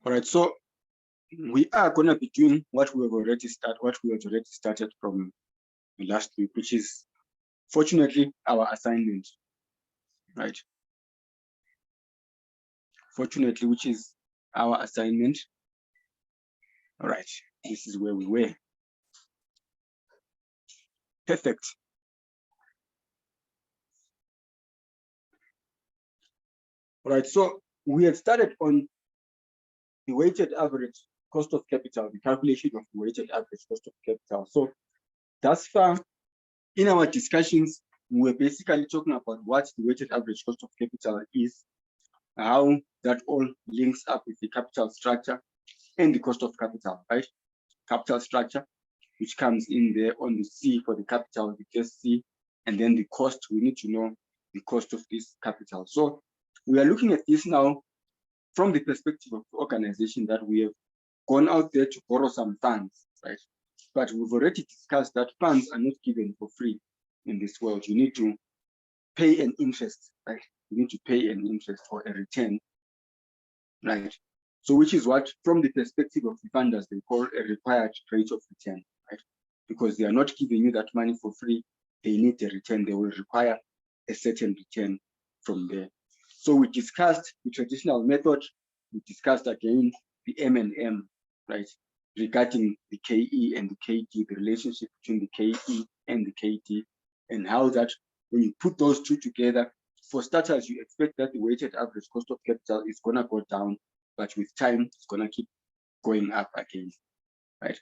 All right, so we are going to be doing what we have already started from last week, which is fortunately our assignment, right? Fortunately, which is our assignment. All right, this is where we were. Perfect. All right, so we had started on the weighted average cost of capital, the calculation of the weighted average cost of capital. So thus far, in our discussions, we're basically talking about what the weighted average cost of capital is, how that all links up with the capital structure and the cost of capital, right? Capital structure, which comes in there on the C for the capital, the first C, and then the cost. We need to know the cost of this capital. So we are looking at this now from the perspective of the organization that we have gone out there to borrow some funds, right? But we've already discussed that funds are not given for free in this world. You need to pay an interest, right? You need to pay an interest or a return, right? So which is what, from the perspective of the funders, they call a required rate of return, right? Because they are not giving you that money for free. They need a return. They will require a certain return from there. So we discussed the traditional method. We discussed again the M&M, right? Regarding the KE and the KD, the relationship between the KE and the KD, and how that when you put those two together, for starters, you expect that the weighted average cost of capital is going to go down, but with time, it's going to keep going up again, right?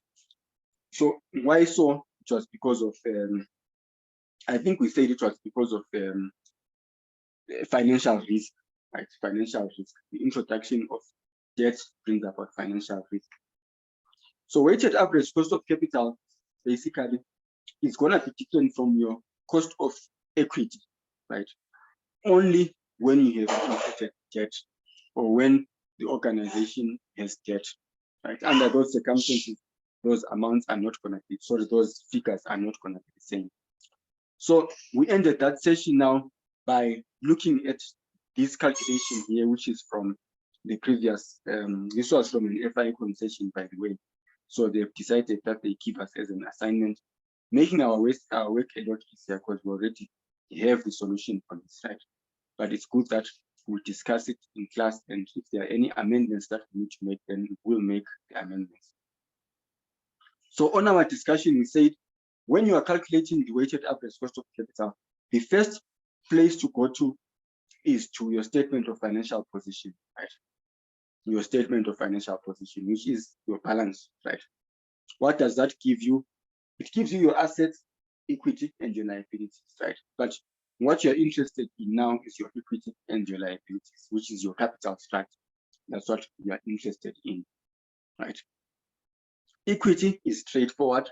So why so? It was because of, I think we said it was because of financial risk, right? Financial risk. The introduction of debt brings about financial risk. So weighted average cost of capital basically is going to be different from your cost of equity, right? Only when you have introduced debt or when the organization has debt, right? Under those circumstances, those amounts are not going to be, sorry, those figures are not going to be the same. So we ended that session now by looking at this calculation here, which is from the previous, this was from an FI concession, by the way. So they've decided that they keep us as an assignment, making our work a lot easier because we already have the solution on this side. But it's good that we discuss it in class, and if there are any amendments that we need to make, then we'll make the amendments. So on our discussion, we said, when you are calculating the weighted average cost of capital, the first place to go to is to your statement of financial position, right? Your statement of financial position, which is your balance, right? What does that give you? It gives you your assets, equity, and your liabilities, right? But what you're interested in now is your equity and your liabilities, which is your capital structure. That's what you are interested in, right? Equity is straightforward.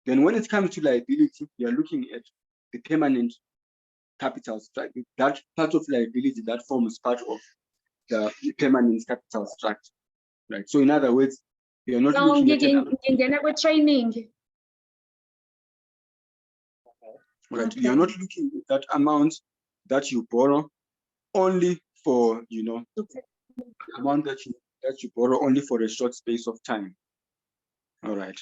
Then when it comes to liability, you're looking at the permanent capital structure, that part of liability that forms part of the permanent capital structure, right? So in other words, you're not looking at training. Right. Okay. You're not looking at that amount that you borrow only for, you know, the amount that you borrow only for a short space of time. All right.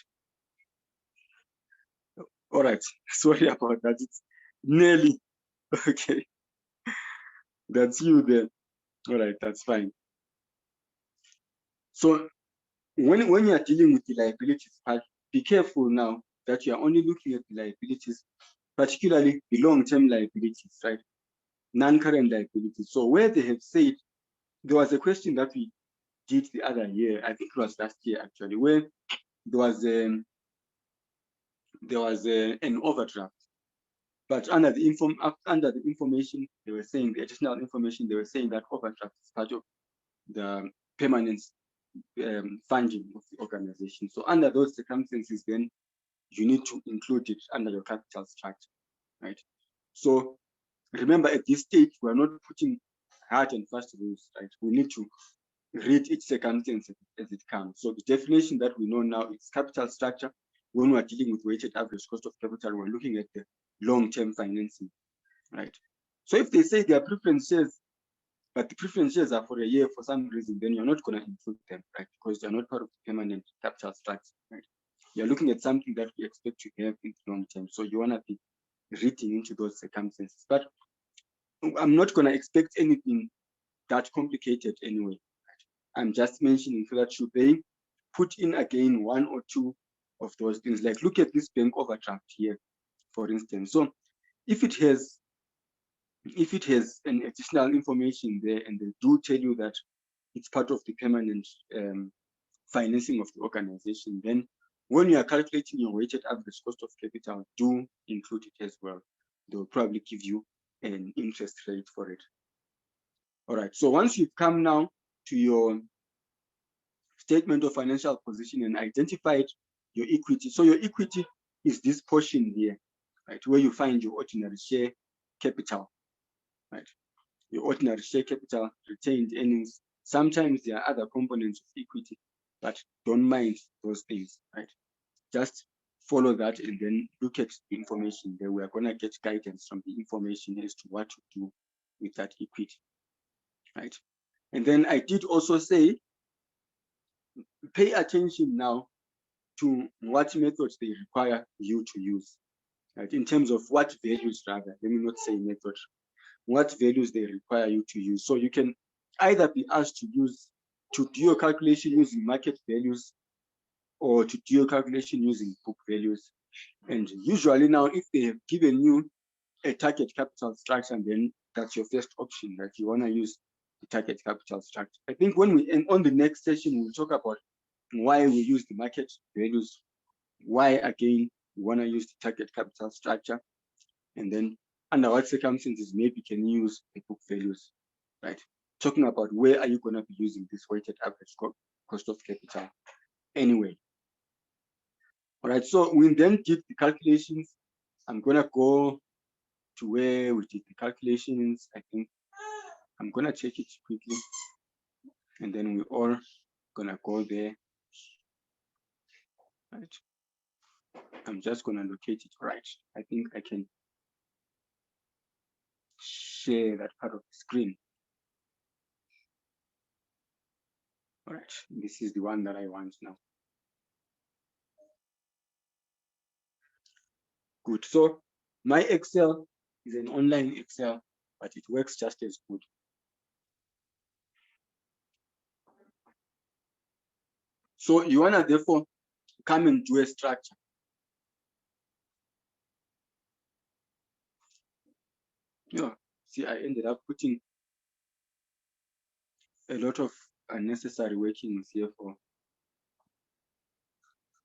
All right. Sorry about that. It's nearly okay. That's you there. All right, that's fine. So when you're dealing with the liabilities part, be careful now that you're only looking at the liabilities, particularly the long-term liabilities, right? Non-current liabilities. So where they have said, there was a question that we did the other year, I think it was last year actually, where there was an overdraft. But under the information, they were saying, the additional information, they were saying that overdraft is part of the permanent funding of the organization. So under those circumstances, then you need to include it under your capital structure, right? So remember, at this stage, we're not putting hard and fast rules, right? We need to read each circumstance as it comes. So the definition that we know now is capital structure. When we're dealing with weighted average cost of capital, we're looking at the long-term financing, right? So if they say their preference says but the preference shares are for a year for some reason, then you're not going to include them, right? Because they're not part of the permanent capital structure, right? You're looking at something that we expect to have in the long term. So you want to be reading into those circumstances. But I'm not going to expect anything that complicated anyway. Right? I'm just mentioning so that should they put in again one or two of those things, like look at this bank overdraft here, for instance. So if it has an additional information there and they do tell you that it's part of the permanent financing of the organization, then when you are calculating your weighted average cost of capital, do include it as well. They'll probably give you an interest rate for it. All right, so once you've come now to your statement of financial position and identified your equity, so your equity is this portion here, right, where you find your ordinary share capital, right? Your ordinary share capital, retained earnings. Sometimes there are other components of equity, but don't mind those things, right? Just follow that and then look at the information there. We are going to get guidance from the information as to what to do with that equity, right? And then I did also say, pay attention now to what methods they require you to use, right? In terms of what values, rather, let me not say method, what values they require you to use. So you can either be asked to do your calculation using market values or to do your calculation using book values. And usually now, if they have given you a target capital structure, then that's your first option, that you want to use the target capital structure. I think when we end on the next session, we'll talk about why we use the market values, why again we want to use the target capital structure, and then under what circumstances maybe can you use the book values, right? Talking about where are you going to be using this weighted average cost of capital anyway. All right, so we then did the calculations. I'm going to go to where we did the calculations. I think I'm going to check it quickly, and then we're all going to go there, right? I'm just going to locate it, right? I think I can share that part of the screen. All right, this is the one that I want now. Good. So my Excel is an online Excel, but it works just as good. So you want to therefore come and do a structure. Yeah. See, I ended up putting a lot of unnecessary workings here for.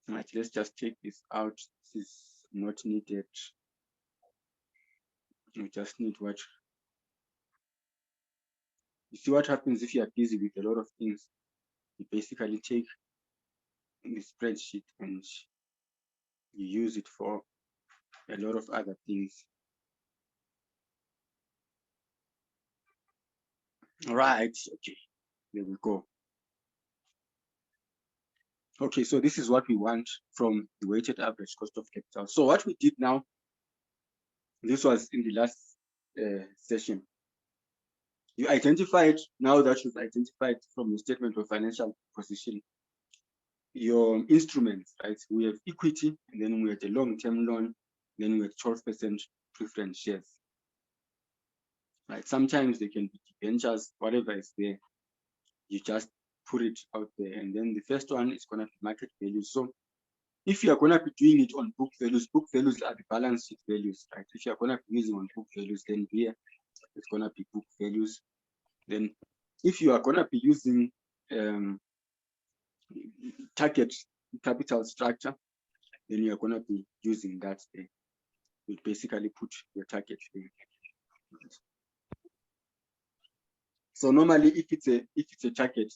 Right, let's just take this out. This is not needed. We just need what. You see what happens if you are busy with a lot of things. You basically take the spreadsheet and you use it for a lot of other things. All right, okay, there we go. Okay, so this is what we want from the weighted average cost of capital. So what we did now, this was in the last session. You identified, now that you've identified from the statement of financial position, your instruments, right? We have equity, and then we have the long-term loan, then we have 12% preference shares, right? Sometimes they can be debentures, whatever is there, you just put it out there. And then the first one is going to be market value. So if you are going to be doing it on book values are the balance sheet values, right? If you are going to be using on book values, then here it's going to be book values. Then if you are going to be using target capital structure, then you are going to be using that there. You basically put your target there. So normally if it's a target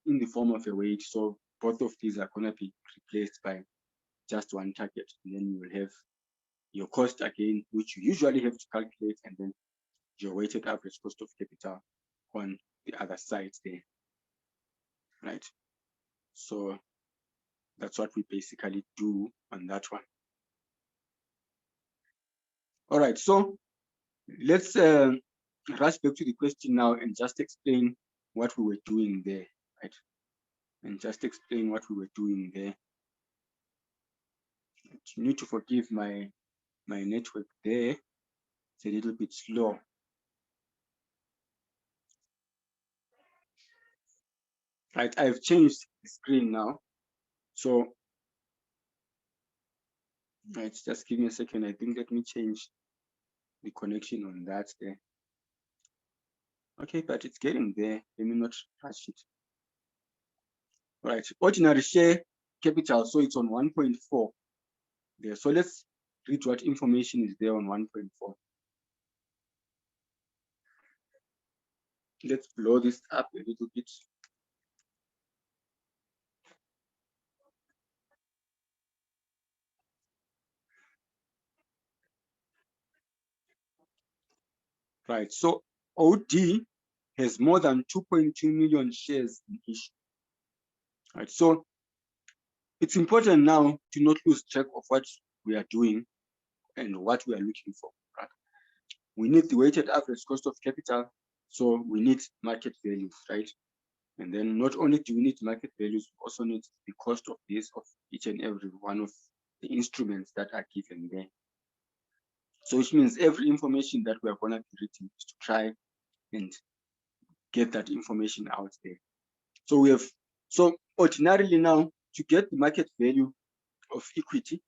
in the form of a weight, so both of these are going to be replaced by just one target, and then you will have your cost again, which you usually have to calculate, and then your weighted average cost of capital on the other side there, right? So that's what we basically do on that one. All right, so let's rush back to the question now and just explain what we were doing there, right? And just explain what we were doing there. You need to forgive my network there. It's a little bit slow. Right, I've changed the screen now. So, right, just give me a second. I think let me change the connection on that there. Okay, but it's getting there. Let me not touch it. Right, ordinary share capital, so it's on 1.4 there. So let's read what information is there on 1.4. Let's blow this up a little bit. Right, so OD has more than 2.2 million shares in issue. Right, so it's important now to not lose track of what we are doing and what we are looking for. Right? We need the weighted average cost of capital, so we need market values, right? And then not only do we need market values, we also need the cost of this of each and every one of the instruments that are given there. So which means every information that we are going to be reading is to try and get that information out there. So we have, so ordinarily now, to get the market value of equity,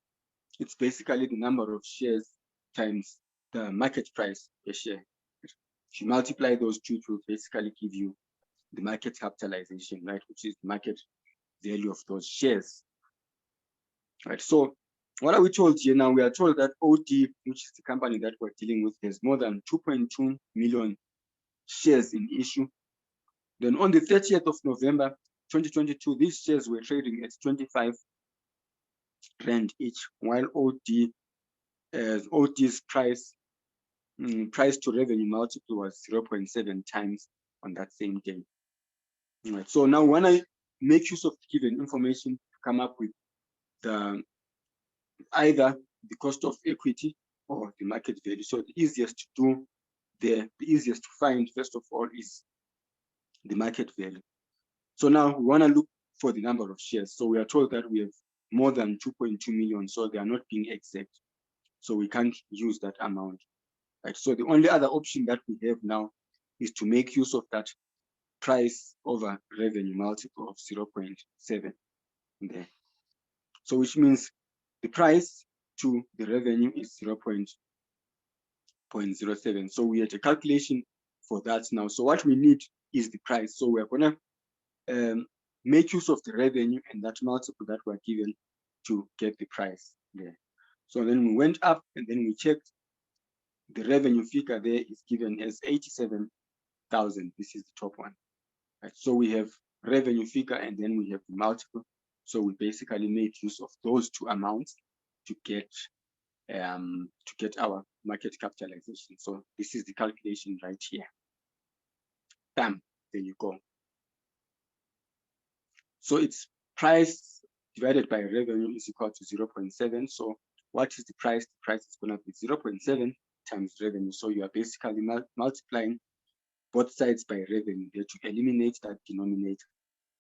it's basically the number of shares times the market price per share. If you multiply those two, it will basically give you the market capitalization, right, which is the market value of those shares. Right. So what are we told here now? We are told that OD, which is the company that we're dealing with, has more than 2.2 million shares in issue. Then on the 30th of November 2022, these shares were trading at 25 Rand each, while OD's price to revenue multiple was 0.7 times on that same day. Right. So now when I make use of given information to come up with the either the cost of equity or the market value. So the easiest to do there, the easiest to find, first of all, is the market value. So now we want to look for the number of shares. So we are told that we have more than 2.2 million, so they are not being exact. So we can't use that amount. Right. So the only other option that we have now is to make use of that price over revenue multiple of 0.7 there. So which means the price to the revenue is 0.07. So we had a calculation for that now. So what we need is the price. So we're gonna make use of the revenue and that multiple that we're given to get the price there. So then we went up and then we checked the revenue figure there is given as 87,000. This is the top one. Right? So we have revenue figure and then we have the multiple. So we basically made use of those two amounts to get our market capitalization. So this is the calculation right here. Bam, there you go. So it's price divided by revenue is equal to 0.7. So what is the price? The price is going to be 0.7 times revenue. So you are basically multiplying both sides by revenue there to eliminate that denominator,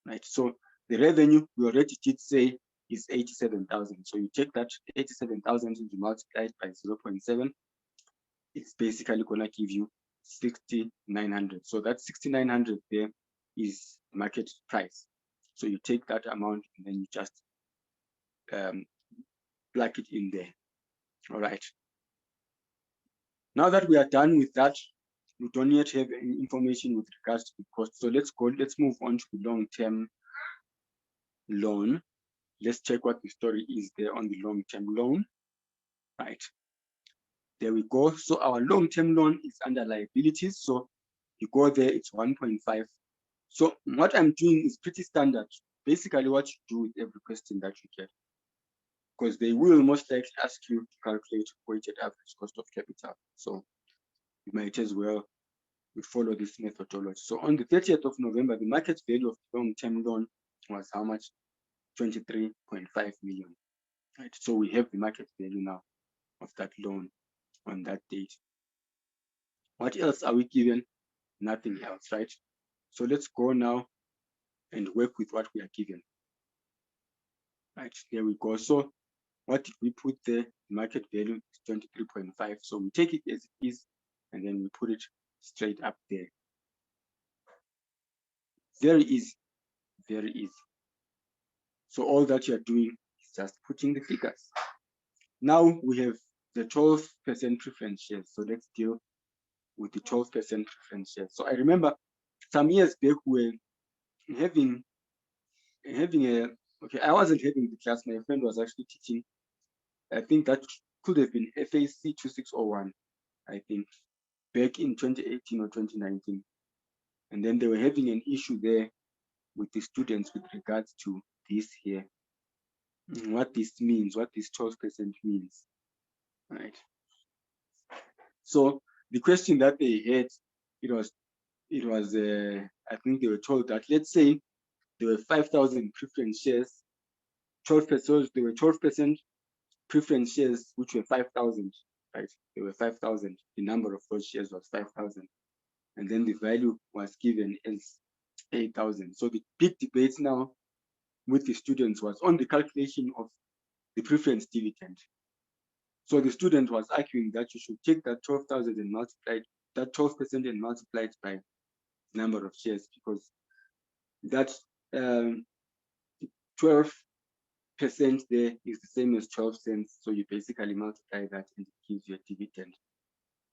right? So the revenue we already did say is 87,000. So you take that 87,000 and you multiply it by 0.7. It's basically going to give you 6,900. So that 6,900 there is market price. So you take that amount and then you just plug it in there. All right. Now that we are done with that, we don't yet have any information with regards to the cost. So let's move on to the long-term loan. Let's check what the story is there on the long-term loan. Right. There we go. So our long-term loan is under liabilities. So you go there, it's 1.5. So what I'm doing is pretty standard. Basically what you do with every question that you get, because they will most likely ask you to calculate weighted average cost of capital. So you might as well follow this methodology. So on the 30th of November, the market value of the long-term loan was how much? 23.5 million. Right. So we have the market value now of that loan on that date. What else are we given? Nothing else, right? So let's go now and work with what we are given. Right, there we go. So what did we put there? Market value is 23.5. So we take it as it is, and then we put it straight up there. Very easy, very easy. So all that you're doing is just putting the figures. Now we have the 12% preference shares. So let's deal with the 12% preference shares. So I remember some years back we were having a, okay, I wasn't having the class, my friend was actually teaching. I think that could have been FAC 2601, I think, back in 2018 or 2019. And then they were having an issue there with the students with regards to this here, what this means, what this 12% means, right? So the question that they had, it was I think they were told that, let's say there were 5,000 preference shares, 12%, there were 12% preference shares, which were 5,000, right? There were 5,000. The number of those shares was 5,000. And then the value was given as 8,000. So the big debate now with the students was on the calculation of the preference dividend. So the student was arguing that you should take that 12,000 and multiply that 12% and multiply it by number of shares, because that 12% there is the same as 12 cents. So you basically multiply that and it gives you a dividend.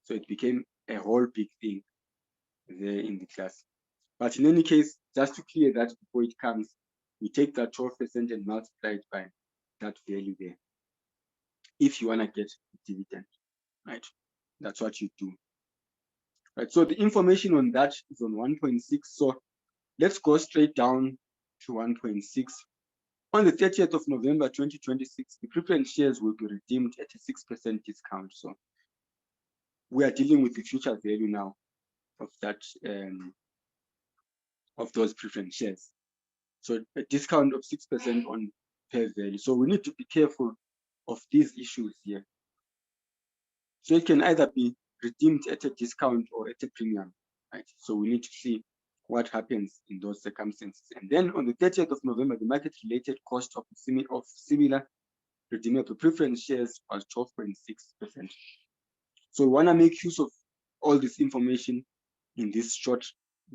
So it became a whole big thing there in the class. But in any case, just to clear that before it comes, we take that 12% and multiply it by that value there, if you want to get the dividend, right? That's what you do. Right, so the information on that is on 1.6. So let's go straight down to 1.6. On the 30th of November 2026, the preference shares will be redeemed at a 6% discount. So we are dealing with the future value now of that of those preference shares. So a discount of 6% on fair value. So we need to be careful of these issues here. So it can either be redeemed at a discount or at a premium, right? So we need to see what happens in those circumstances. And then on the 30th of November, the market-related cost of similar redeemable preference shares was 12.6%. So we want to make use of all this information in this short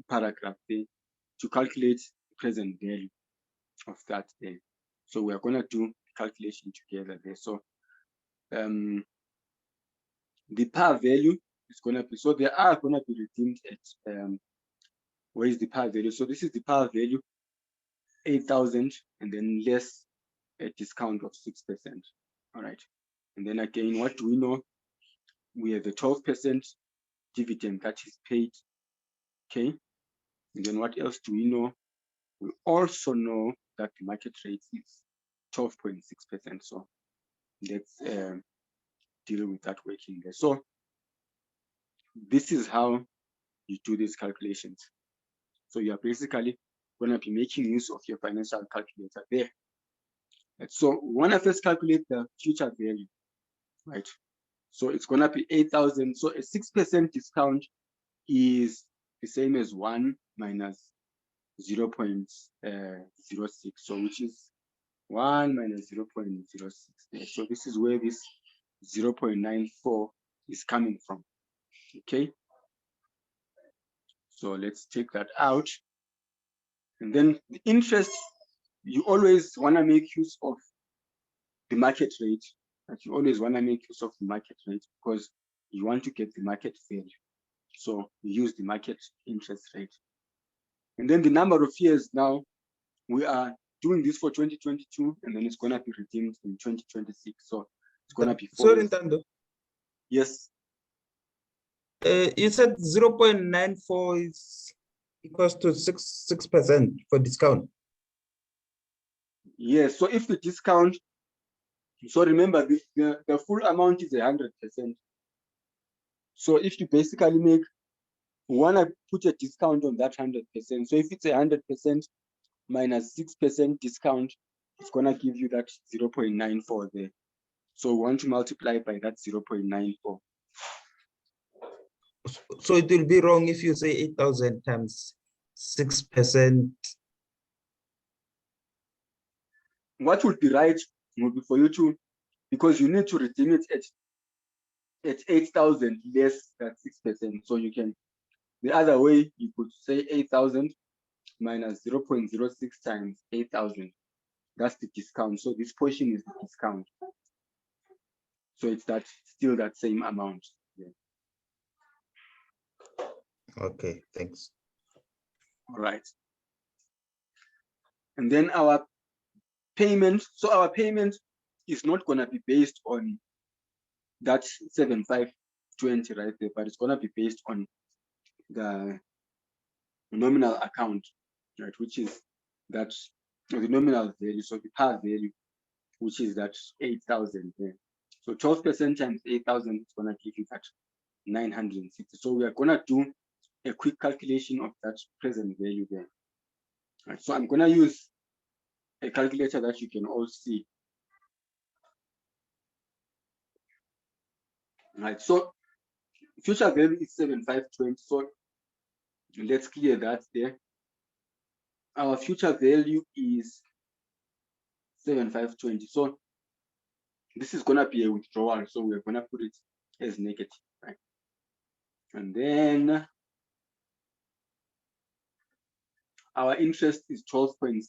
paragraph there to calculate the present value of that there. So we are going to do calculation together there. So the par value is going to be, so they are going to be redeemed at, where is the par value? So this is the par value, 8,000, and then less a discount of 6%. All right. And then again, what do we know? We have a 12% dividend that is paid. Okay. And then what else do we know? We also know that the market rate is 12.6%. So let's deal with that working there. So this is how you do these calculations. So you are basically going to be making use of your financial calculator there. So we want to first calculate the future value, right? So it's going to be 8,000. So a 6% discount is the same as 1 minus 0.06. So which is 1 minus 0.06 there. So this is where this 0.94 is coming from. Okay. So let's take that out. And then the interest, you always want to make use of the market rate. That you always want to make use of the market rate because you want to get the market value. So you use the market interest rate. And then the number of years now, we are doing this for 2022, and then it's going to be redeemed in 2026. So it's going to be 4 Sorry, years. Ntando. Yes. You said 0.94 is equals to 6% for discount. Yes. So if the discount, so remember the full amount is 100%. So if you basically make, want to put a discount on that 100%. So if it's 100% minus 6% discount, it's going to give you that 0.94 there. So we want to multiply by that 0.94. So it will be wrong if you say 8,000 times 6%. What would be right would be for you to, because you need to redeem it at 8,000 less than 6%. So you can, the other way, you could say 8,000 minus 0.06 times 8,000. That's the discount. So this portion is the discount. So it's that still that same amount. Yeah. Okay, thanks. All right. And then our payment. So our payment is not going to be based on that 7520 right there, but it's going to be based on the nominal account, right, which is that the nominal value, so the par value, which is that 8,000 there. So 12% times 8,000 is going to give you that 960. So we are going to do a quick calculation of that present value there. Right, so I'm going to use a calculator that you can all see. Right, so future value is 7520. So let's clear that there. Our future value is 7520. So this is going to be a withdrawal. So we're going to put it as negative, right? And then our interest is 12.6.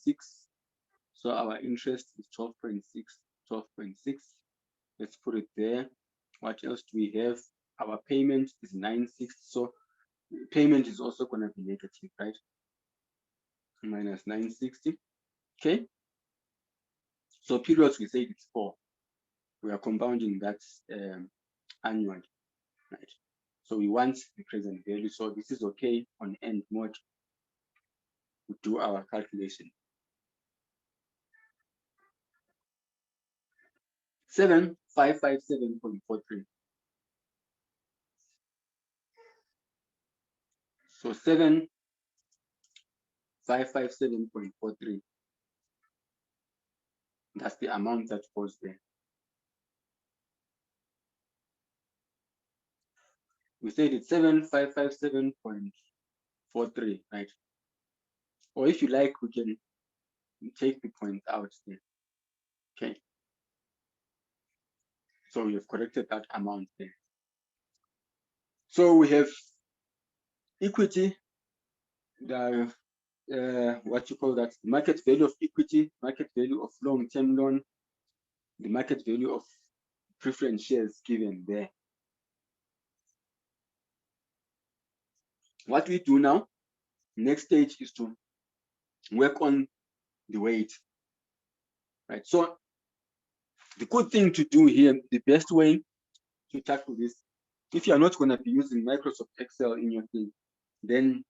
So our interest is 12.6, 12.6. Let's put it there. What else do we have? Our payment is 960. So payment is also going to be negative, right? Minus 960. Okay. So periods, we say it's 4. We are compounding that annually, right? So we want the present value. So this is okay on end mode. We do our calculation. 7557.43. So 7557.43. That's the amount that goes there. We said it's 7557.43, right? Or if you like, we can take the point out there. Okay. So we have corrected that amount there. So we have equity, the what you call that, market value of equity, market value of long-term loan, the market value of preference shares given there. What we do now, next stage is to work on the weight, right? So the good thing to do here, the best way to tackle this, if you are not going to be using Microsoft Excel in your thing, then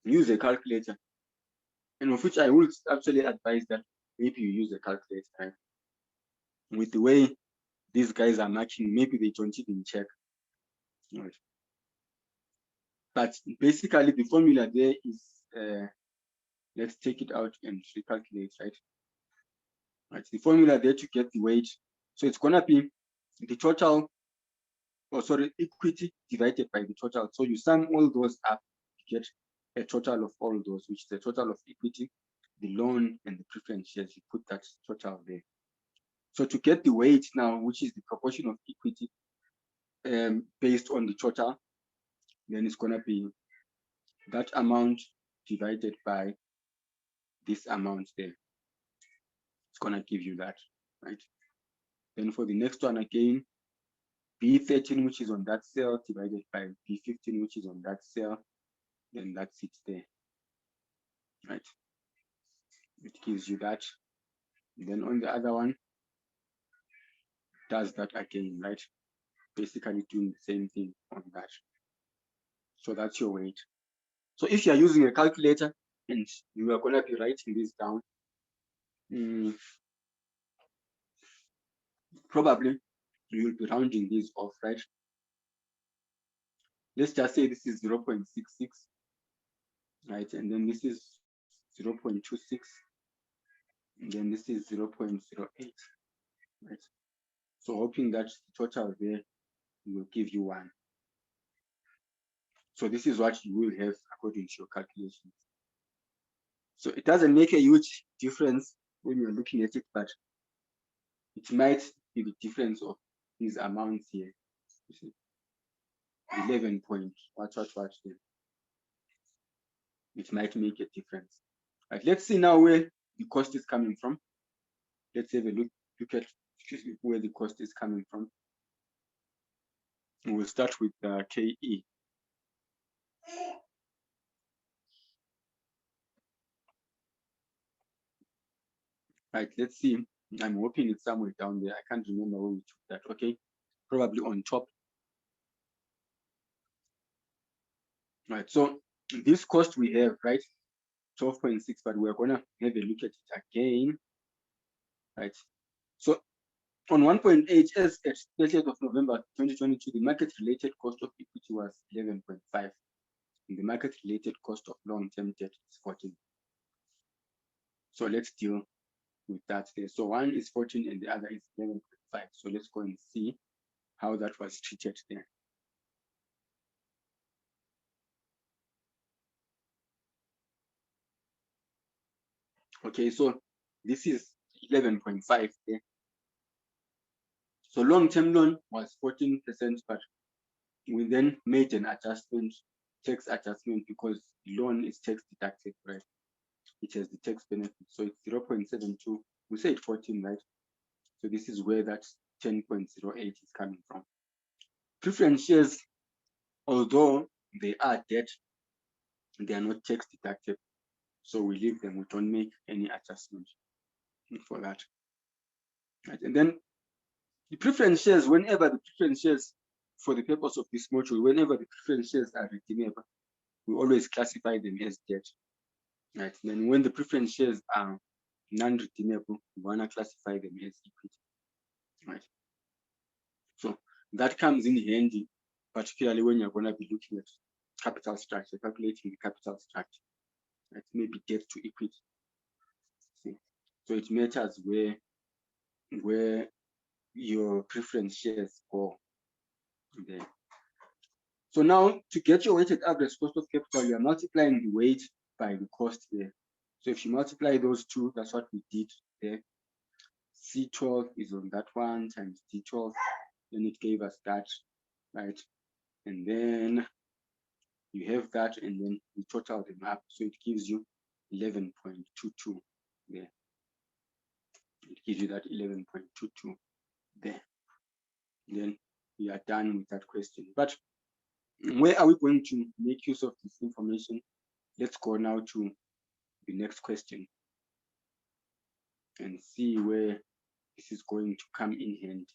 use a calculator. And of which I would actually advise that maybe you use a calculator, right? With the way these guys are matching, maybe they don't even check. Right? But basically the formula there is, let's take it out and recalculate, right? Right, the formula there to get the weight. So it's gonna be the total, or sorry, equity divided by the total. So you sum all those up to get a total of all those, which is the total of equity, the loan, and the preference shares. You put that total there. So to get the weight now, which is the proportion of equity based on the total, then it's gonna be that amount divided by this amount there. It's gonna give you that, right? Then for the next one again, B13, which is on that cell, divided by B15, which is on that cell, then that's it there, right? It gives you that. And then on the other one, does that again, right? Basically doing the same thing on that. So that's your weight. So if you are using a calculator and you are going to be writing this down, probably you will be rounding these off, right? Let's just say this is 0.66, right? And then this is 0.26, and then this is 0.08, right? So hoping that the total there will give you 1. So this is what you will have according to your calculations. So it doesn't make a huge difference when you're looking at it, but it might be the difference of these amounts here. You see, 11 point, what there. It might make a difference. Right, let's see now where the cost is coming from. Let's have a look at where the cost is coming from. And we'll start with KE. Right, let's see. I'm hoping it's somewhere down there. I can't remember where we took that. Okay, probably on top. Right, so this cost we have, right, 12.6, but we're gonna have a look at it again. Right, so on 1.8, as at 30th of November 2022, the market-related cost of equity was 11.5, and the market-related cost of long-term debt is 14. So let's deal with that there. So one is 14 and the other is 11.5. So let's go and see how that was treated there. Okay, so this is 11.5 there. So long-term loan was 14%, but we then made an adjustment, tax adjustment, because the loan is tax deducted, right? It has the tax benefit. So it's 0.72. We said 14, right? So this is where that 10.08 is coming from. Preference shares, although they are debt, they are not tax deducted. So we leave them, we don't make any adjustment for that. Right. And then the preference shares, whenever the preference shares, for the purpose of this module, whenever the preference shares are redeemable, we always classify them as debt. Right. And then when the preference shares are non-redeemable, we want to classify them as equity. Right. So that comes in handy, particularly when you're going to be looking at capital structure, calculating the capital structure. Right. Maybe debt to equity. See? So it matters where your preference shares go there. So now to get your weighted average cost of capital, you're multiplying the weight by the cost there. So if you multiply those two, that's what we did there. C12 is on that one times D12, then it gave us that, right? And then you have that, and then you total them up, so it gives you 11.22 there. It gives you that 11.22 there. Then we are done with that question. But where are we going to make use of this information? Let's go now to the next question and see where this is going to come in handy.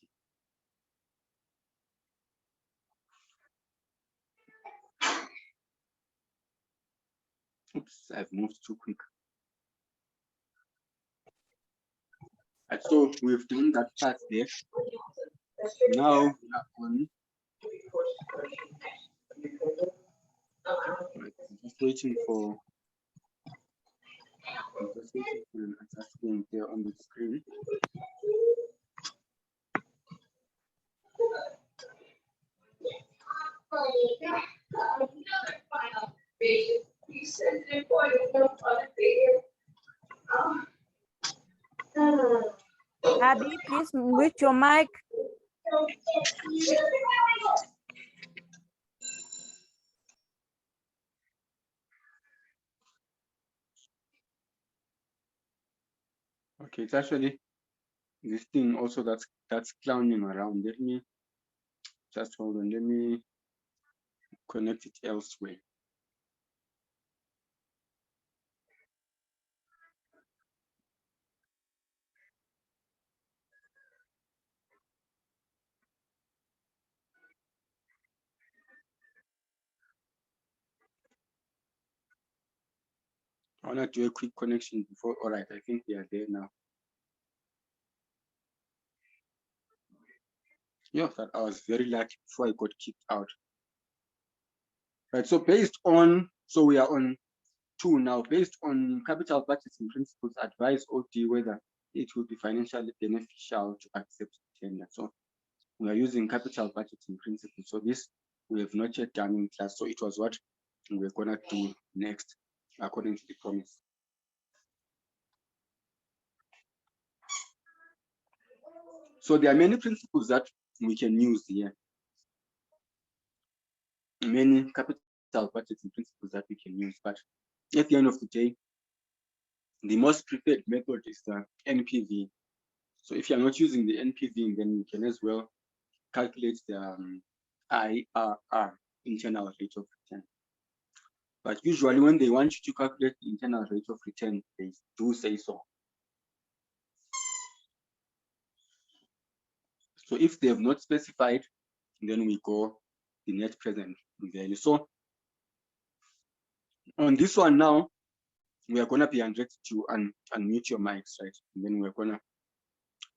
Oops, I've moved too quick. And so we've done that part there. Now we are on. I'm just waiting for an adjustment there on the screen. Abby, please mute your mic. Okay, it's actually this thing also that's clowning around. Let me just hold on. Let me connect it elsewhere. I want to do a quick connection before. All right, I think we are there now. Yeah, that I was very lucky before I got kicked out. Right, so based on, so we are on 2 now, based on capital budgeting principles, advise OD whether it will be financially beneficial to accept tender. So we are using capital budgeting principles. So this we have not yet done in class. So it was what we're gonna do next according to the promise. So there are many principles that we can use here. Many capital budgeting principles that we can use, but at the end of the day, the most preferred method is the NPV. So if you're not using the NPV, then you can as well calculate the IRR, internal rate of return. But usually when they want you to calculate the internal rate of return, they do say so. So if they have not specified, then we go the net present value. So on this one now, we are gonna be directed to unmute your mics, right? And then we're gonna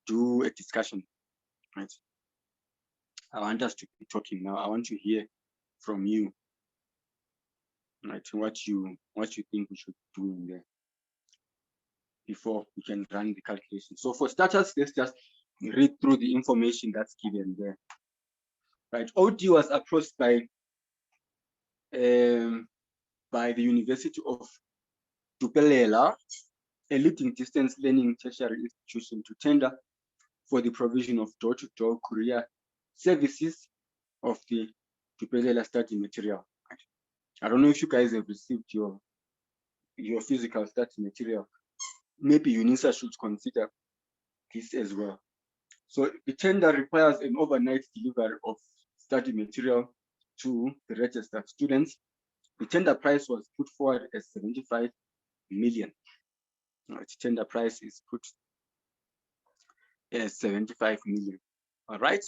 do a discussion, right? I want us to be talking now. I want to hear from you, right? What you think we should do in there before we can run the calculation. So for starters, let's just read through the information that's given there. Right, OD was approached by the University of Dupelela, a leading distance learning tertiary institution, to tender for the provision of door-to-door courier services of the Dupelela study material. I don't know if you guys have received your physical study material. Maybe UNISA should consider this as well. So the tender requires an overnight delivery of study material to the registered students. The tender price was put forward as 75 million. The tender price is put as 75 million. All right.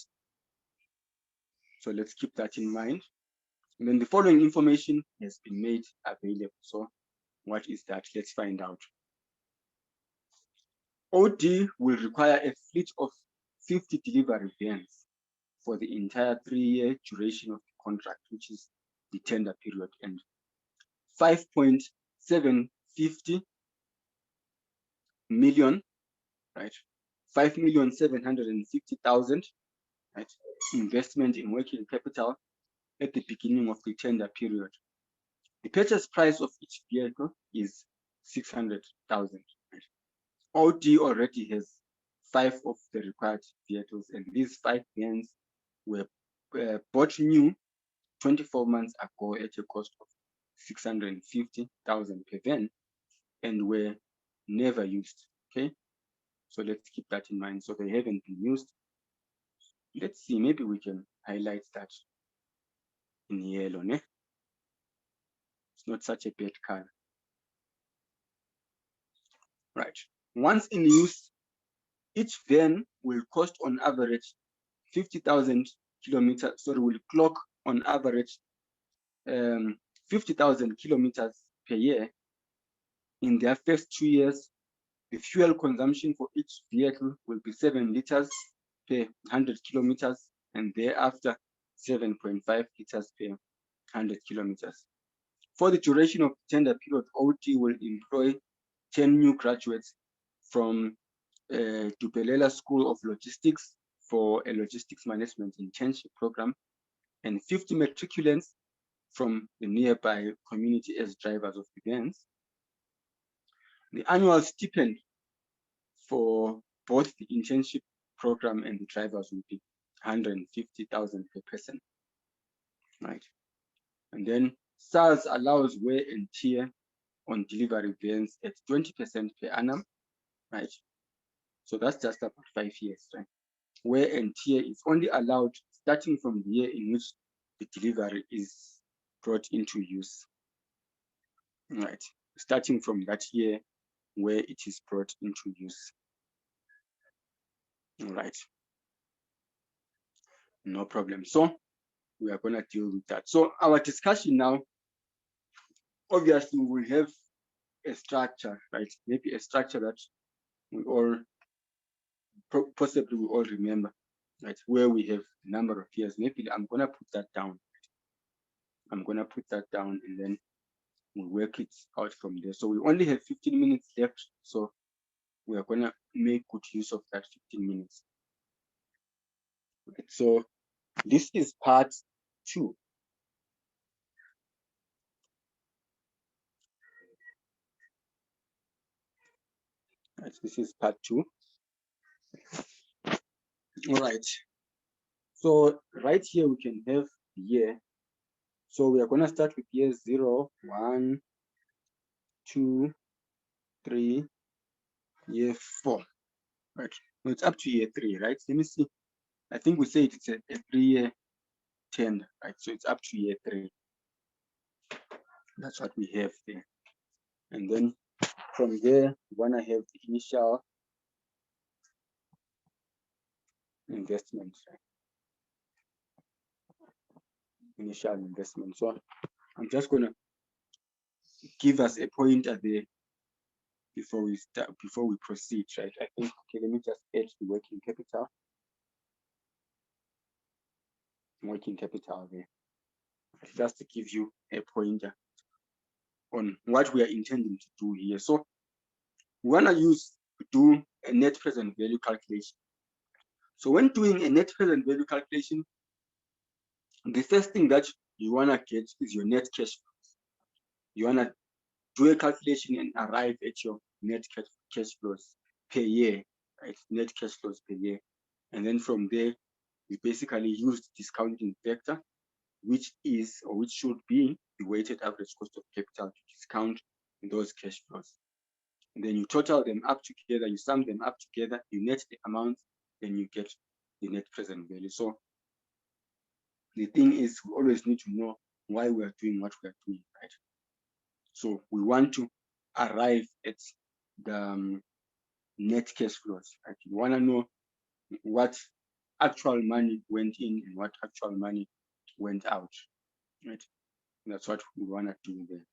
So let's keep that in mind. And then the following information has been made available. So what is that? Let's find out. OD will require a fleet of 50 delivery vans for the entire 3-year duration of the contract, which is the tender period, and 5.750 million, right? 5,750,000, right? Investment in working capital at the beginning of the tender period. The purchase price of each vehicle is 600,000. Right? OD already has 5 of the required vehicles, and these 5 vans were bought new 24 months ago at a cost of 650,000 per van and were never used. Okay, so let's keep that in mind. So they haven't been used. Let's see, maybe we can highlight that in yellow. Ne? It's not such a bad color. Right. Once in use, each van will cost on average 50,000 kilometers. Sorry, will clock on average 50,000 kilometers per year. In their first 2 years, the fuel consumption for each vehicle will be 7 liters per 100 kilometers, and thereafter 7.5 liters per 100 kilometers. For the duration of the tender period, OD will employ 10 new graduates from Dupelela School of Logistics for a logistics management internship program, and 50 matriculants from the nearby community as drivers of the vans. The annual stipend for both the internship program and the drivers will be 150,000 per person, right? And then SARS allows wear and tear on delivery vans at 20% per annum, right? So that's just about 5 years, right? Wear and tear is only allowed starting from the year in which the delivery is brought into use, right? Starting from that year where it is brought into use. All right, no problem. So we are going to deal with that. So our discussion now, obviously we will have a structure, right? Maybe a structure that we all possibly we all remember, right? Where we have the number of years. Maybe I'm going to put that down. I'm going to put that down, and then we'll work it out from there. So we only have 15 minutes left. So we are going to make good use of that 15 minutes. Okay, so this is part 2. Right, this is part 2. All right. So right here we can have the year. So we are going to start with year 0, 1, 2, 3, year 4. Right. No, it's up to year 3, right? Let me see. I think we say it's a 3-year term, right? So it's up to year 3. That's what we have there. And then from there, we want to have the initial investment, right? Initial investment. So I'm just going to give us a pointer there before we start, before we proceed, right? I think, okay, let me just add the working capital. Working capital there, just to give you a pointer on what we are intending to do here. So we want to do a net present value calculation. So when doing a net present value calculation, the first thing that you want to get is your net cash flows. You want to do a calculation and arrive at your net cash flows per year, right? Net cash flows per year. And then from there, we basically use the discounting factor, which is, or which should be, the weighted average cost of capital to discount those cash flows. And then you total them up together, you sum them up together, you net the amount, then you get the net present value. So the thing is, we always need to know why we are doing what we are doing, right? So we want to arrive at the net cash flows, right? You want to know what actual money went in and what actual money went out, right? And that's what we want to do there.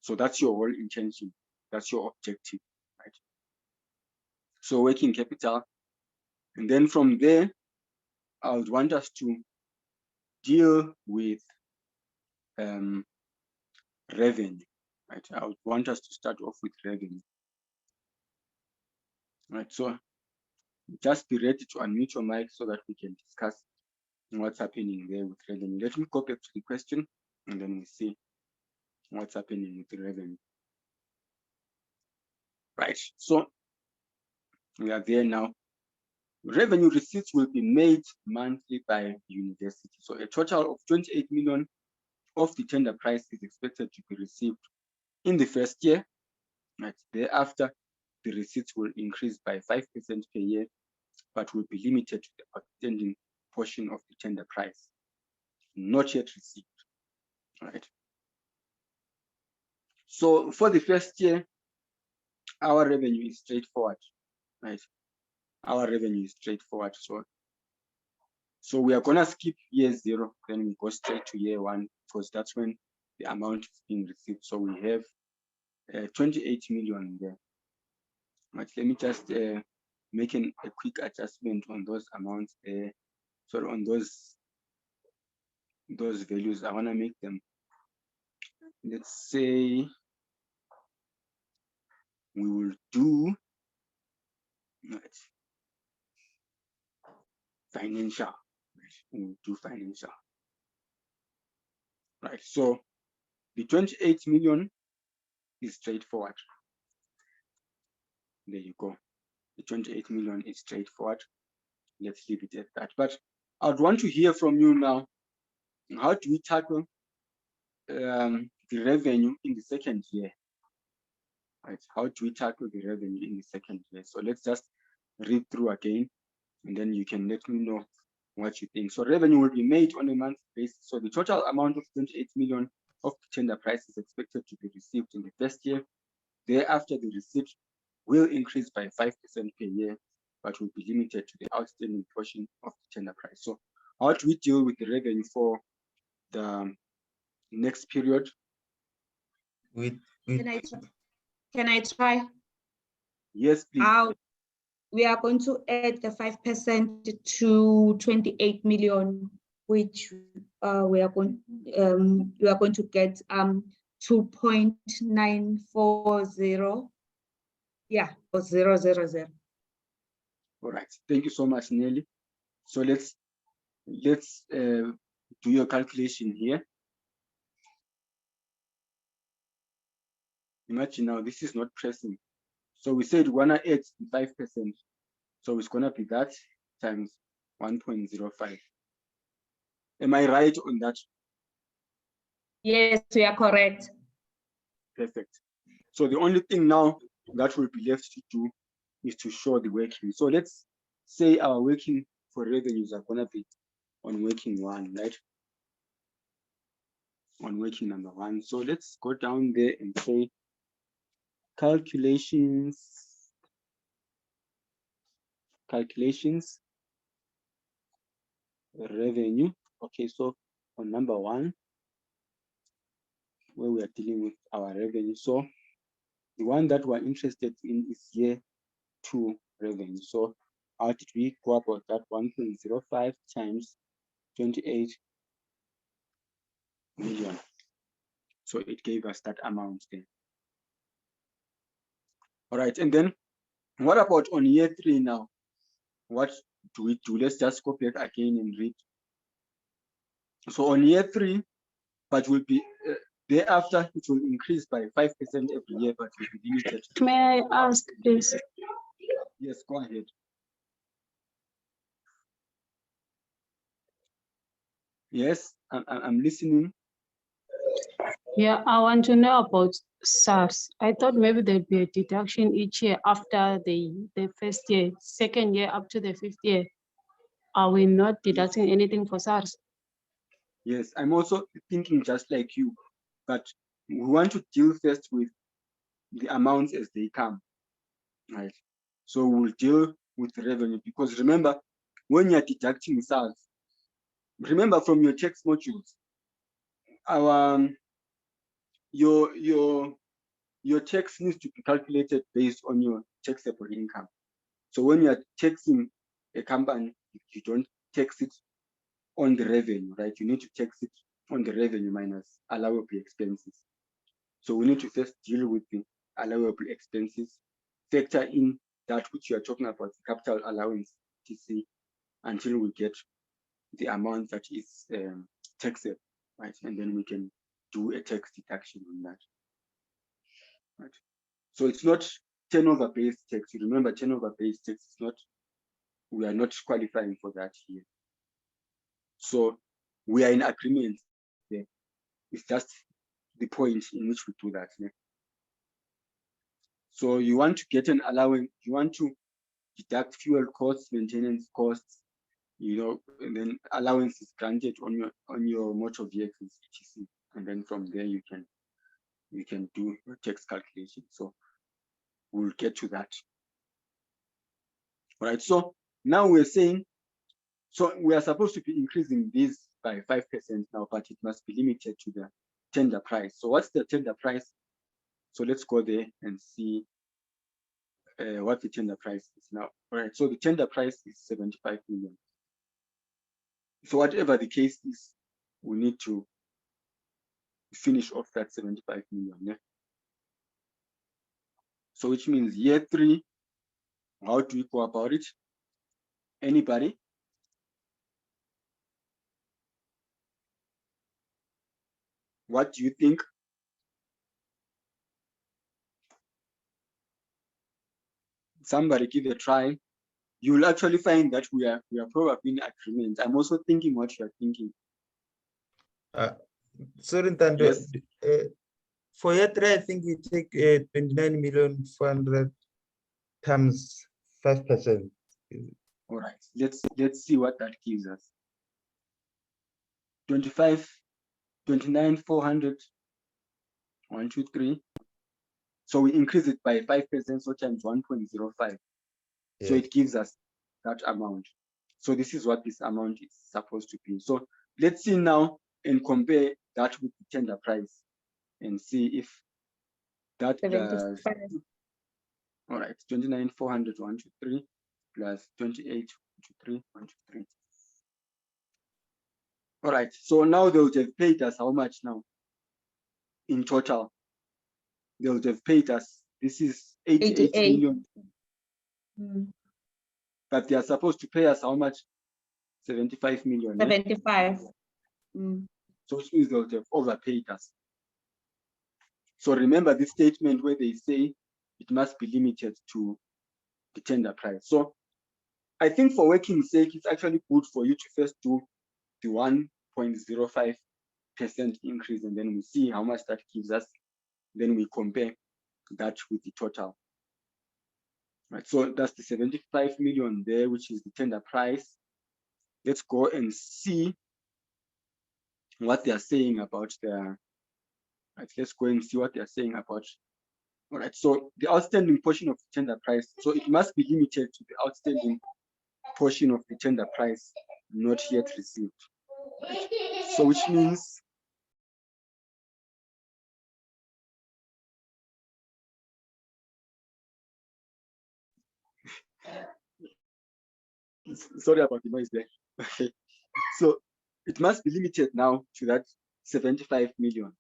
So that's your whole intention. That's your objective, right? So working capital. And then from there, I would want us to deal with revenue, right? I would want us to start off with revenue, right? So just be ready to unmute your mic so that we can discuss what's happening there with revenue. Let me go back to the question and then we see what's happening with the revenue. Right, so we are there now. Revenue receipts will be made monthly by university. So a total of 28 million of the tender price is expected to be received in the first year. Right, thereafter, the receipts will increase by 5% per year, but will be limited to the outstanding portion of the tender price, not yet received. Right. So for the first year, our revenue is straightforward, right? Our revenue is straightforward. So we are gonna skip year 0, then we go straight to year 1 because that's when the amount is being received. So we have 28 million there. Right. Let me just make a quick adjustment on those amounts there. So on those values, I wanna make them. Let's say we will do financial. We'll do financial. Right. So the 28 million is straightforward. There you go. The 28 million is straightforward. Let's leave it at that. But I would want to hear from you now. How do we tackle the revenue in the second year? Right. How do we tackle the revenue in the second year? So let's just read through again, and then you can let me know what you think. So revenue will be made on a monthly basis. So the total amount of 28 million of the tender price is expected to be received in the first year. Thereafter, the receipt will increase by 5% per year, but will be limited to the outstanding portion of the tender price. So how do we deal with the revenue for the next period? Can I try? Yes, please. We are going to add the 5% to 28 million, which we are going to get 2.940. Yeah, or 000. All right. Thank you so much, Nelly. So let's do your calculation here. Imagine now this is not pressing. So we said we're gonna add the 5%. So it's gonna be that times 1.05. Am I right on that? Yes, you are correct. Perfect. So the only thing now that will be left to do is to show the working. So let's say our working for revenues are gonna be on working one, right? On working number one. So let's go down there and say calculations, revenue. Okay, so on number one, where we are dealing with our revenue. So the one that we're interested in is year two revenue. So how did we go about that? 1.05 times 28 million. So it gave us that amount there. All right, and then what about on year three now? What do we do? Let's just go back again and read. So on year three, but will be thereafter, it will increase by 5% every year, but will be limited. May I ask, please? Yes, go ahead. Yes, I'm listening. Yeah, I want to know about SARS. I thought maybe there'd be a deduction each year after the first year, second year up to the fifth year. Are we not deducting anything for SARS? Yes, I'm also thinking just like you, but we want to deal first with the amounts as they come, right? So we'll deal with the revenue, because remember, when you're deducting SARS, remember from your tax modules, our your tax needs to be calculated based on your taxable income. So when you are taxing a company, you don't tax it on the revenue, right? You need to tax it on the revenue minus allowable expenses. So we need to first deal with the allowable expenses, factor in that which you are talking about, the capital allowance, TC, until we get the amount that is taxable, right? And then we can do a tax deduction on that, right? So it's not turnover-based tax. You remember, turnover-based tax is not, we are not qualifying for that here. So we are in agreement there. It's just the point in which we do that. Yeah? So you want to get an allowance, you want to deduct fuel costs, maintenance costs, you know, and then allowance is granted on your motor vehicles, etc. And then from there you can do your tax calculation. So we'll get to that. All right. So now we're saying, so we are supposed to be increasing this by 5% now, but it must be limited to the tender price. So what's the tender price? So let's go there and see what the tender price is now. All right, so the tender price is 75 million. So whatever the case is, we need to finish off that 75 million. Yeah? So which means year three, how do we go about it? Anybody? What do you think? Somebody give a try. You will actually find that we are probably in agreement. I'm also thinking what you are thinking. Sorry, Ntando, Yes. for year three, I think we take 29,400,000 times 5%. All right, let's see what that gives us. 29,400, 1, 2, 3. So we increase it by 5%, so times 1.05. So Yes. it gives us that amount. So this is what this amount is supposed to be. So let's see now and compare that with the tender price and see if that does. 75. All right, 29,400, 1, 2, 3, plus 28, 1, 2, 3, 1, 2, 3. All right, so now they would have paid us how much now? In total, they would have paid us, this is 88 88. million, but they are supposed to pay us how much? 75 million. Yeah? 75. So which means they would have overpaid us. So remember this statement where they say it must be limited to the tender price. So I think for working sake, it's actually good for you to first do the 1.05% increase, and then we see how much that gives us. Then we compare that with the total. Right, so that's the 75 million there, which is the tender price. Let's go and see what they are saying about their, right, let's go and see what they are saying about. All right, so the outstanding portion of the tender price, so it must be limited to the outstanding portion of the tender price not yet received. Right? So which means sorry about the noise there. Okay, so it must be limited now to that 75 million,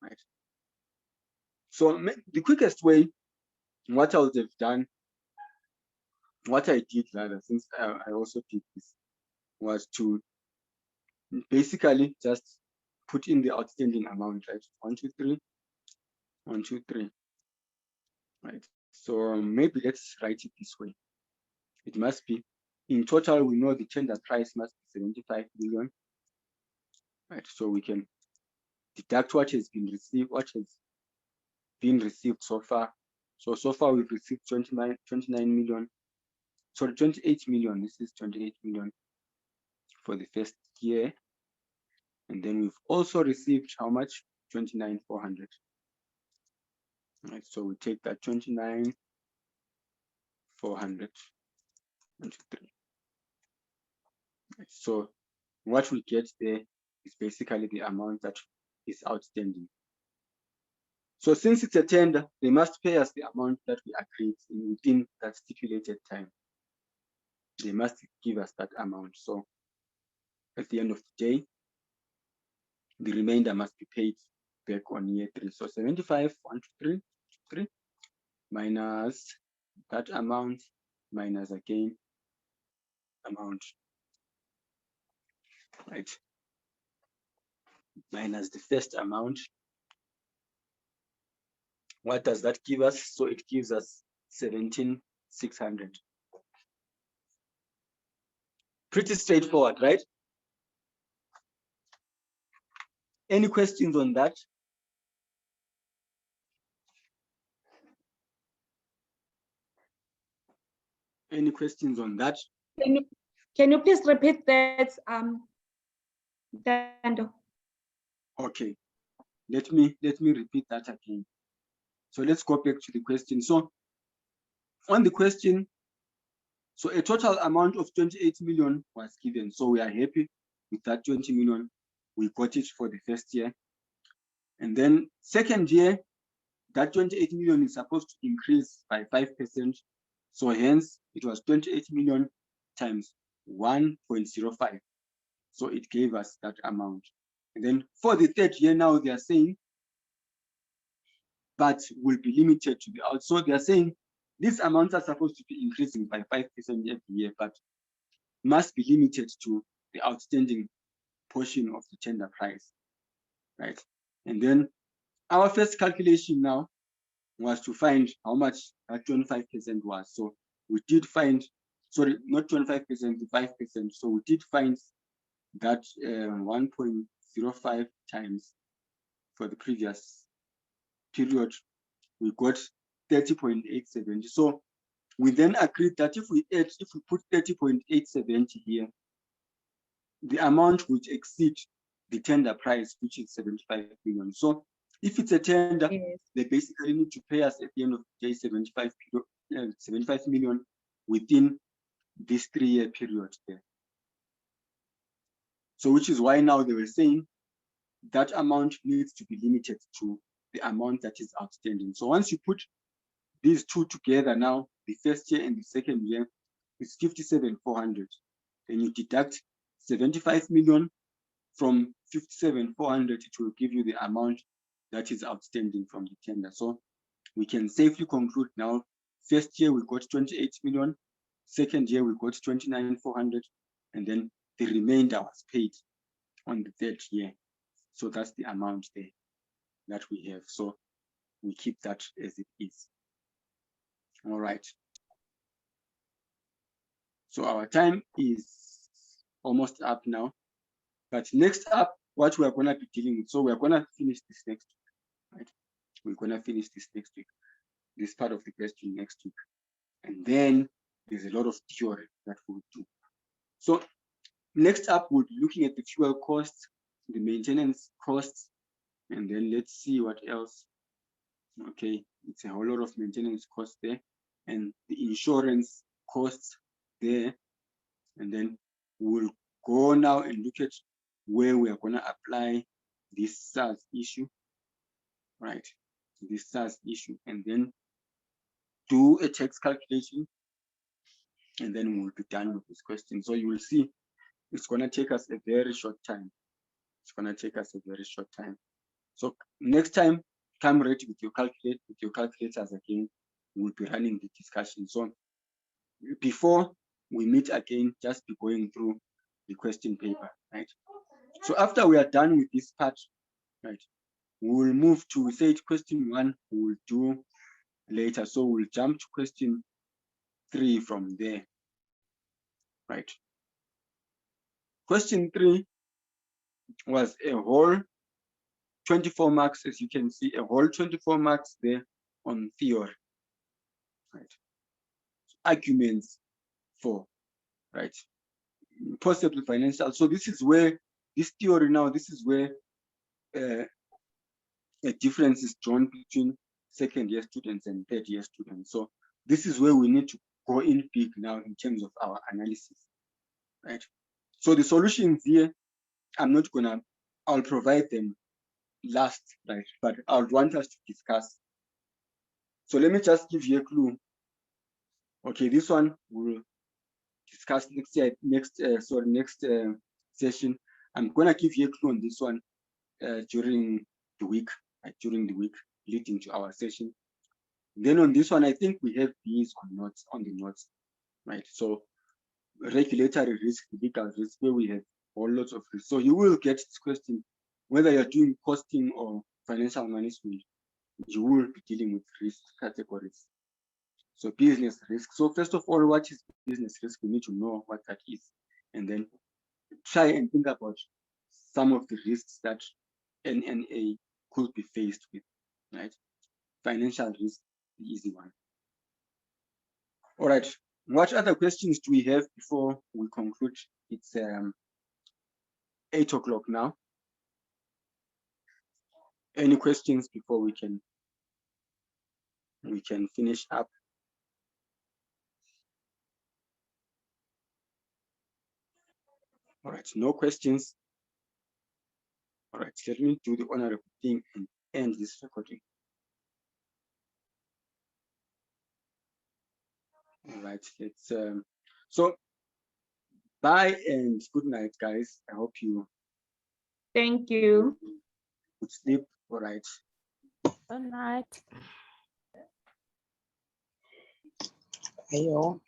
right? So the quickest way, what I would have done, what I did rather, since I also did this, was to basically just put in the outstanding amount, right? 123, 123, right? So maybe let's write it this way. It must be, in total, we know the tender price must be 75 million, right? So we can deduct what has been received, so far. So far we've received 29 million, sorry, 28 million. This is 28 million for the first year. And then we've also received how much? 29,400. Right, so we take that 29,400 into 3. Right, so what we get there is basically the amount that is outstanding. So since it's a tender, they must pay us the amount that we agreed within that stipulated time. They must give us that amount. So at the end of the day, the remainder must be paid back on year 3. So 75, 123, minus that amount, minus again amount, right? Minus the first amount. What does that give us? So it gives us 17,600. Pretty straightforward, right? Any questions on that? Any questions on that? Can you please repeat that, Dando? Okay, let me repeat that again. So let's go back to the question. So on the question, so a total amount of 28 million was given. So we are happy with that 20 million. We got it for the first year. And then second year, that 28 million is supposed to increase by 5%. So hence it was 28 million times 1.05. So it gave us that amount. And then for the third year now, they are saying, but will be limited to the out. So they are saying these amounts are supposed to be increasing by 5% every year, but must be limited to the outstanding portion of the tender price, right? And then our first calculation now was to find how much that 25% was. So we did find, sorry, not 25%, the 5%. So we did find that 1.05 times for the previous period, we got 30.870. So we then agreed that if we put 30.870 here, the amount would exceed the tender price, which is 75 million. So if it's a tender, Yes. they basically need to pay us at the end of the day 75 million within this 3-year period there. So which is why now they were saying that amount needs to be limited to the amount that is outstanding. So once you put these two together now, the first year and the second year, it's 57,400. Then you deduct 75 million from 57,400, it will give you the amount that is outstanding from the tender. So we can safely conclude now, first year we got 28 million, second year we got 29,400, and then the remainder was paid on the third year. So that's the amount there that we have. So we keep that as it is. All right. So our time is almost up now. But next up, what we are going to be dealing with. So we are going to finish this next week, right? We're going to finish this next week, this part of the question next week. And then there's a lot of theory that we'll do. So next up, we'll be looking at the fuel costs, the maintenance costs, and then let's see what else. Okay, it's a whole lot of maintenance costs there, and the insurance costs there. And then we'll go now and look at where we are going to apply this SARS issue, right? This SARS issue, and then do a tax calculation, and then we'll be done with this question. So you will see it's going to take us a very short time. It's going to take us a very short time. So next time, come ready with your calculators again. We'll be running the discussion. So before we meet again, just be going through the question paper, right? So after we are done with this part, right, we will move to, we said question 1 we will do later. So we'll jump to question 3 from there, right? Question 3 was a whole 24 marks, as you can see, a whole 24 marks there on theory, right? Arguments for, right? Possibly financial. So this is where this theory now, this is where a difference is drawn between second-year students and third-year students. So this is where we need to go in big now in terms of our analysis, right? So the solutions here, I'll provide them last, right? But I would want us to discuss. So let me just give you a clue. Okay, this one we'll discuss next session. I'm gonna give you a clue on this one during the week, right? During the week leading to our session. Then on this one, I think we have these on the notes, right? So regulatory risk, legal risk, where we have all lots of risk. So you will get this question, whether you're doing costing or financial management, you will be dealing with risk categories. So business risk. So first of all, what is business risk? We need to know what that is, and then try and think about some of the risks that NNA could be faced with, right? Financial risk, the easy one. All right, what other questions do we have before we conclude? It's 8 o'clock now. Any questions before we can finish up? All right, no questions. All right, let me do the honorable thing and end this recording. All right, let's so bye and good night, guys. I hope you Thank you. good sleep. All right. Good night. Ayo.